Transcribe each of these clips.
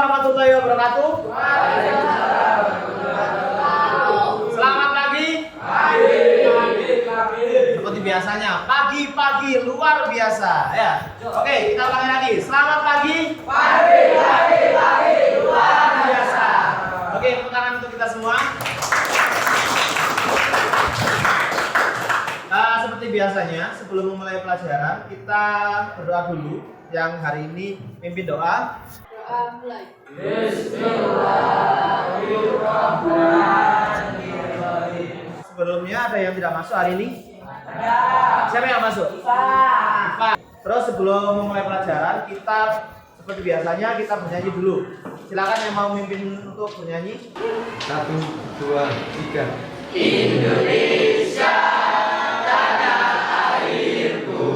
warahmatullahi wabarakatuh. Selamat pagi. Seperti biasanya, pagi-pagi luar biasa ya. Oke, kita ulangi lagi. Selamat pagi. Pagi luar biasa. Oke, tepuk tangan untuk kita semua. Seperti biasanya, sebelum memulai pelajaran, kita berdoa dulu. Yang hari ini pimpin doa. Mulai. Bismillahirrahmanirrahim. Sebelumnya ada yang tidak masuk hari ini? Ada. Siapa yang masuk? Iva. Terus sebelum memulai pelajaran, kita seperti biasanya kita bernyanyi dulu. Silakan yang mau memimpin untuk bernyanyi. 1, 2, 3. Indonesia, tanah airku,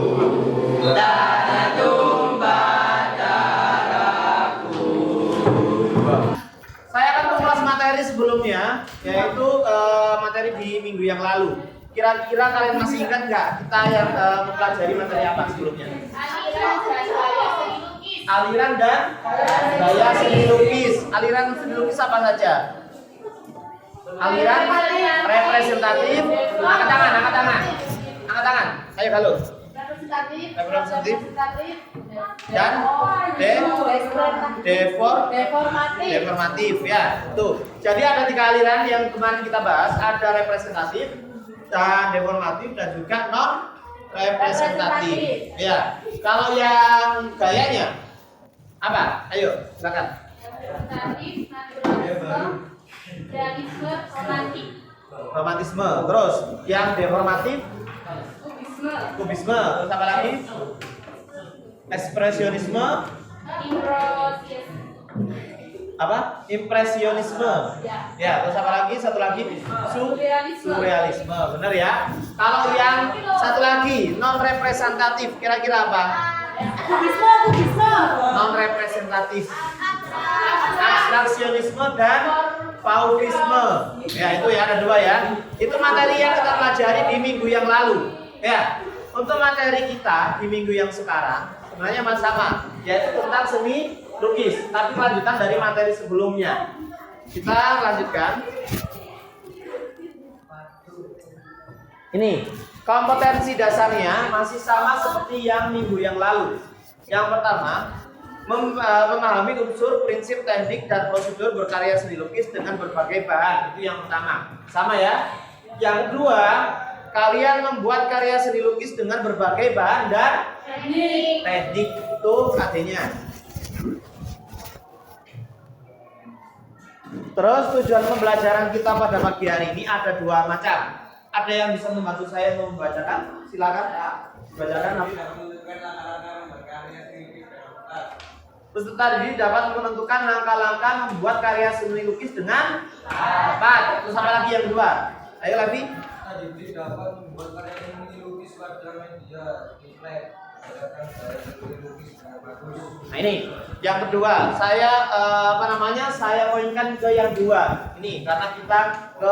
tanah tumpah darahku. Saya akan mengulas materi sebelumnya, yaitu materi di minggu yang lalu. Kira-kira kalian masih ingat nggak kita yang mempelajari materi apa sebelumnya? Aliran dan gaya seni lukis. Aliran seni lukis apa saja? Aliran representatif. Angkat tangan. Ayo halo. Representatif. Dan deformatif ya. Tuh. Jadi ada 3 aliran yang kemarin kita bahas. Ada representatif dan deformatif dan juga non representatif. Ya. Kalau yang gayanya apa? Ayo, silakan. Representatif, naturalisme, realisme, Romantisme. Terus yang deformatif, kubisme. Terus apa lagi? Ekspresionisme. Apa? Impresionisme. Ya, terus apa lagi? Satu lagi surrealisme. Benar ya? Kalau yang satu lagi non representatif, kira-kira apa? kubisme. Non representatif. Abstraksionisme dan fauvisme. Ya, itu ya, ada 2 ya. Itu materi yang kita pelajari di minggu yang lalu. Ya. Untuk materi kita di minggu yang sekarang sebenarnya masih sama, yaitu tentang seni lukis, tapi lanjutan dari materi sebelumnya. Kita lanjutkan. Ini kompetensi dasarnya masih sama seperti yang minggu yang lalu. Yang pertama, memahami unsur, prinsip, teknik, dan prosedur berkarya seni lukis dengan berbagai bahan. Itu yang pertama. Sama ya. Yang kedua, kalian membuat karya seni lukis dengan berbagai bahan dan teknik. Itu KD-nya. Terus tujuan pembelajaran kita pada pagi hari ini ada 2 macam. Ada yang bisa membantu saya untuk membacakan? Silakan. Bacakan. Peserta didik dapat menentukan langkah-langkah membuat karya seni lukis dengan tepat. Terus apa lagi yang kedua? Ayo lagi. Peserta didik dapat membuat karya seni lukis pada media triplek. Nah ini yang kedua, saya saya poinkan ke yang 2 ini karena kita ke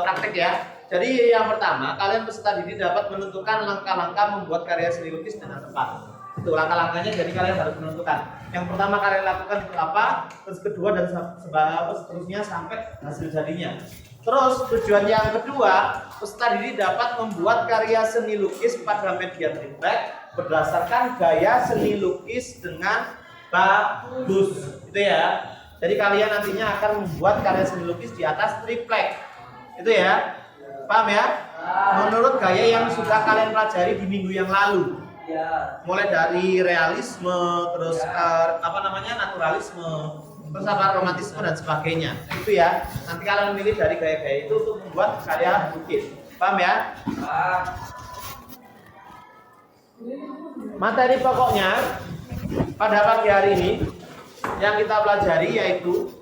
praktek ya. Jadi yang pertama, kalian peserta didik dapat menentukan langkah-langkah membuat karya seni lukis dengan tepat. Itu langkah-langkahnya, jadi kalian harus menentukan. Yang pertama kalian lakukan itu apa, terus kedua dan seterusnya sampai hasil jadinya. Terus tujuan yang kedua, peserta didik dapat membuat karya seni lukis pada media triplek berdasarkan gaya seni lukis dengan bagus. Itu ya. Jadi kalian nantinya akan membuat karya seni lukis di atas triplek. Itu ya. Paham ya? Menurut gaya yang sudah kalian pelajari di minggu yang lalu. Mulai dari realisme, terus naturalisme, terus romantisme dan sebagainya. Itu ya. Nanti kalian memilih dari gaya-gaya itu untuk membuat karya lukis. Paham ya? Materi pokoknya pada pagi hari ini yang kita pelajari yaitu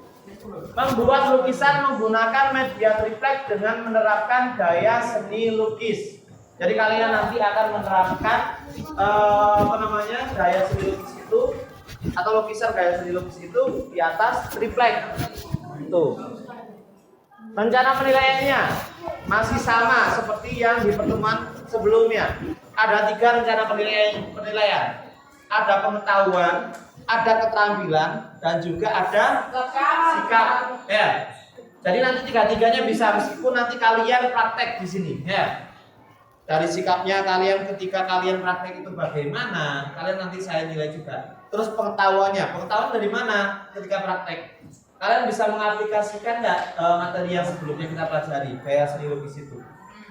membuat lukisan menggunakan media triplek dengan menerapkan gaya seni lukis. Jadi kalian nanti akan menerapkan gaya seni lukis itu atau lukisan gaya seni lukis itu di atas triplek. Tuh. Rencana penilaiannya masih sama seperti yang di pertemuan sebelumnya. Ada 3 rencana penilaian. Ada pengetahuan, ada keterampilan dan juga ada sikap. Ya. Jadi nanti tiga-tiganya bisa, meskipun nanti kalian praktek di sini. Ya. Dari sikapnya kalian ketika kalian praktek itu bagaimana, kalian nanti saya nilai juga. Terus pengetahuan dari mana ketika praktek? Kalian bisa mengaplikasikan nggak materi yang sebelumnya kita pelajari, kayak seni lukis itu?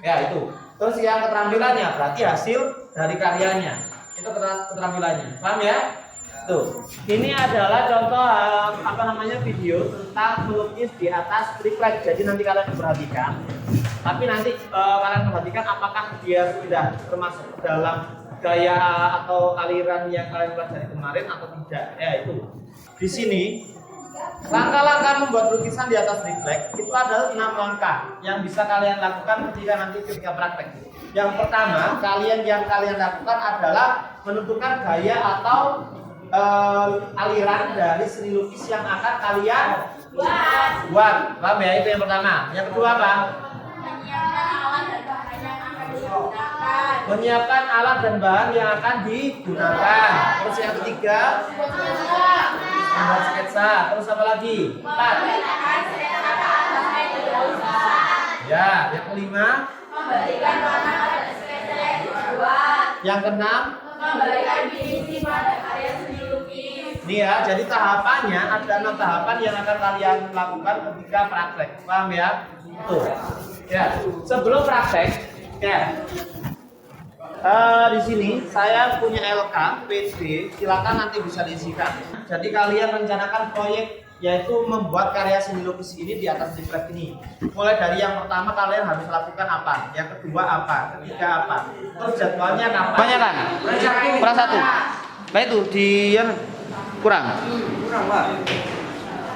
Ya itu. Terus yang keterampilannya berarti hasil dari karyanya. Itu keterampilannya. Paham ya? Tuh. Ini adalah contoh video tentang melukis di atas triplek. Jadi nanti kalian perhatikan. Tapi nanti kalian perhatikan apakah dia sudah termasuk dalam gaya atau aliran yang kalian pelajari kemarin atau tidak. Ya itu. Di sini langkah-langkah membuat lukisan di atas triplek itu adalah 6 langkah yang bisa kalian lakukan ketika praktek. Yang pertama, yang kalian lakukan adalah menentukan gaya atau aliran dari seni lukis yang akan kalian buat. Paham ya? Itu yang pertama. Yang kedua apa? Menyiapkan alat dan bahan yang akan digunakan. Terus yang ketiga, membuat sketsa. Terus apa lagi? 4. Ya, yang kelima, memberikan warna pada sketsa yang dibuat. Yang keenam, memberikan finishing pada karya seni lukis. Nih ya, jadi tahapannya ada 6 tahapan yang akan kalian lakukan ketika praktek. Paham ya? Tuh. Ya, sebelum praktek, ya. Di sini saya punya LK, PSB, silakan nanti bisa diisikan. Jadi kalian rencanakan proyek yaitu membuat karya seni lukis ini di atas triplek ini. Mulai dari yang pertama kalian harus lakukan apa, yang kedua apa, ketiga apa. Terus jadwalnya kapan? Banyak kan? Kurang 1. Nah itu kurang, Pak.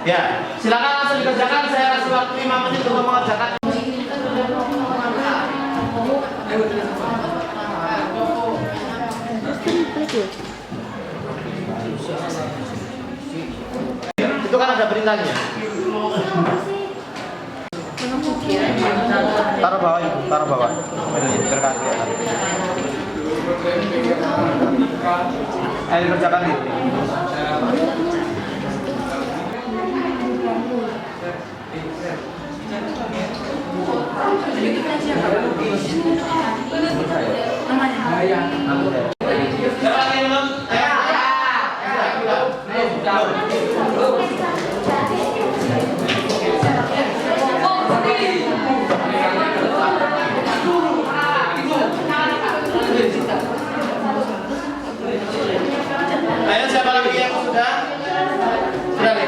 Ya, silakan langsung dikerjakan. Saya kasih waktu 5 menit untuk mengerjakan. Itu kan ada perintahnya. Taruh bawah itu, taruh bawah. Ayo kerjakan itu. Ayo siapa lagi yang sudah? Sudah nih.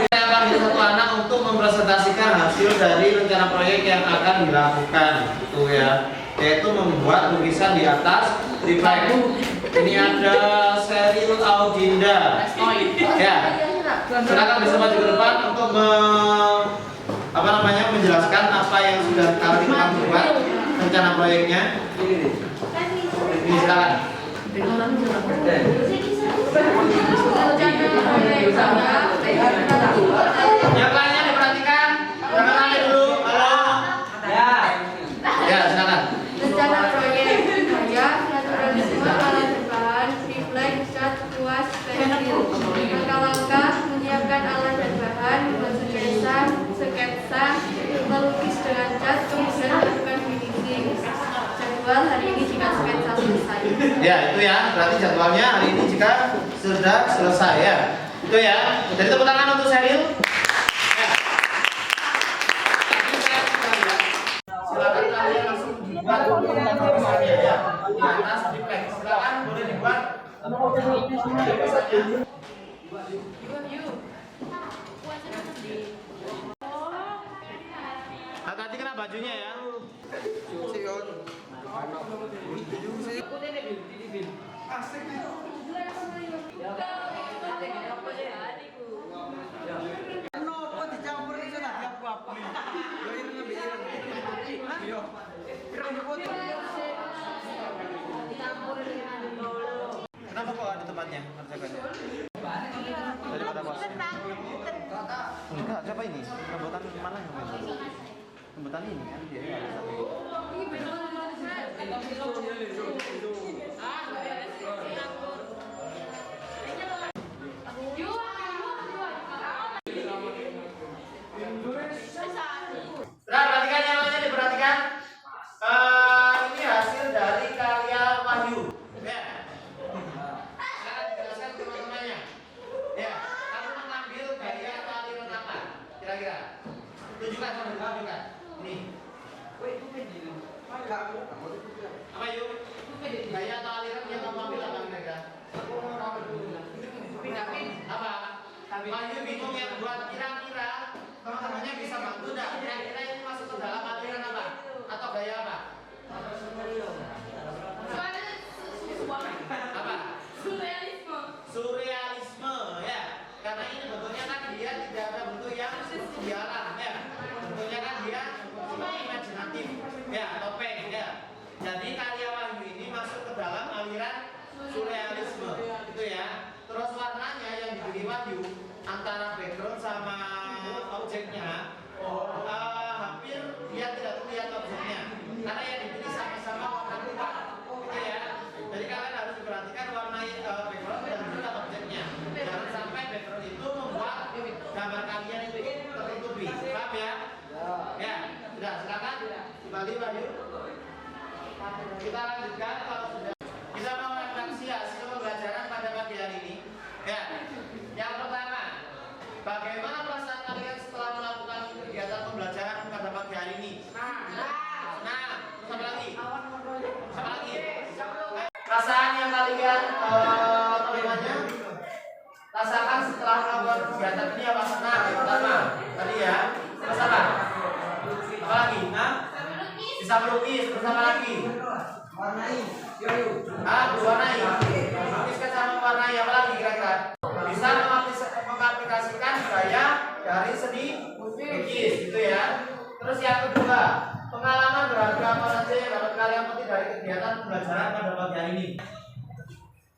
Saya akan minta satu anak untuk mempresentasikan hasil dari rencana proyek yang akan dilakukan, itu ya, yaitu membuat lukisan di atas triplek. Ini ada Sheryl Audinda. Ya, silakan bisa maju ke depan untuk menjelaskan apa yang sudah kalian buat rencana proyeknya. Ini silakan. Yang lainnya diperhatikan. Jangan lari dulu. Halo. Ya, silakan. Rencana proyek gaya, naturalisme, alat bahan, triplek, cat, kuas, pensil. Langkah-langkah menyiapkan alat dan bahan, membuat sketsa, melukis dengan cat, kemudian melakukan finishing. Jadwal hari ini jika sketsa selesai. Ya, itu ya. Berarti jadwalnya hari ini jika sudah selesai ya. Itu ya. Jadi tepuk tangan untuk Sheryl. Ya. Silakan kalian langsung dibuat lukisannya ya. Di atas triplek. Silakan boleh dibuat. Hati-hati kena bajunya ya. Kenapa kok ada tempatnya? Daripada bos. Enggak, apa ini? Pembuatan mana yang main? Pembuatan ini kan dia harus satu. Perhatikan yang lainnya diperhatikan. Ini hasil dari karya Wahyu. Ya. Saya jelaskan teman-temannya. Ya, kamu mengambil gaya atau aliran apa? Kira-kira. Tunjukkan. Ini. Apa yuk? Gaya atau aliran yang kamu ambil apa kira-kira? Apa? Wahyu bingung yang buat kira-kira teman-temannya bisa bantu enggak? Kira-kira ini masuk ke dalam aliran apa? Atau gaya apa? Apa? Surrealisme ya. Karena ini bentuknya kan dia tidak ada bentuk yang idealan ya. Bentuknya kan dia imajinatif ya, topeng ya. Jadi karya Wahyu ini masuk ke dalam aliran surrealisme itu ya. Terus warnanya yang diberi Wahyu antara background sama objeknya hampir dia tidak terlihat objeknya karena yang dipilih sama-sama warna kuat gitu ya. Jadi kalian harus diperhatikan warna background dan juga objeknya. Jangan sampai background itu membuat gambar kalian itu tertutupi. Paham ya? Ya, sudah silakan kembali Wahyu. Kita lanjutkan kalau sudah. Kita mau refleksi hasil pembelajaran pada pagi hari ini. Ya, yang pertama, bagaimana perasaan kalian setelah melakukan kegiatan pembelajaran pada pagi hari ini? Nah, terus apa lagi? Apa lagi? Perasaan yang kalian rasakan setelah melakukan kegiatan ini apa? Senang, pertama tadi ya. Terus apa? Apa lagi? Nah, bisa melukis. Terus apa lagi? Warnai. Warnai. Melukiskan sama warnai. Apa lagi kira-kira? Bisa mengaplikasikan gaya dari seni lukis gitu ya. Terus yang kedua, pengalaman berharga apa saja yang dapat kalian petik dari kegiatan pembelajaran pada pagi hari ini?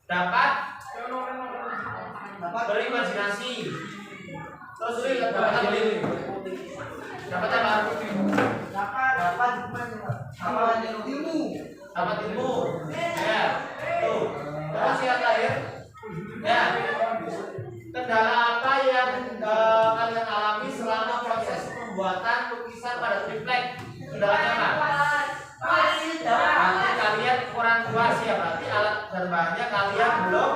Dapat berimajinasi. Terus dapat apa? Dapat apa? Dapat ilmu. Ya. Tuh. Terus yang terakhir, ya. Kendala apa yang kalian alami selama proses pembuatan lukisan pada triplek? Kendalanya apa? Berarti kalian kurang puas ya, berarti alat dan bahannya kalian belum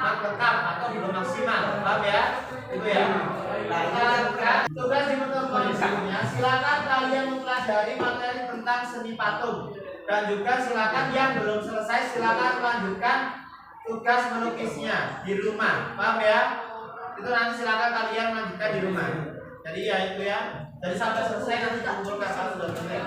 lengkap atau belum maksimal, paham ya? Itu ya. Kita lanjutkan. Tugas di pertemuan berikutnya, silakan kalian mempelajari materi tentang seni patung dan juga silakan yang belum selesai silakan melanjutkan tugas melukisnya di rumah, paham ya? Itu nanti silakan kalian lanjutkan di rumah. Jadi ya itu ya. Jadi sampai selesai nanti kumpulkan kalau sudah selesai.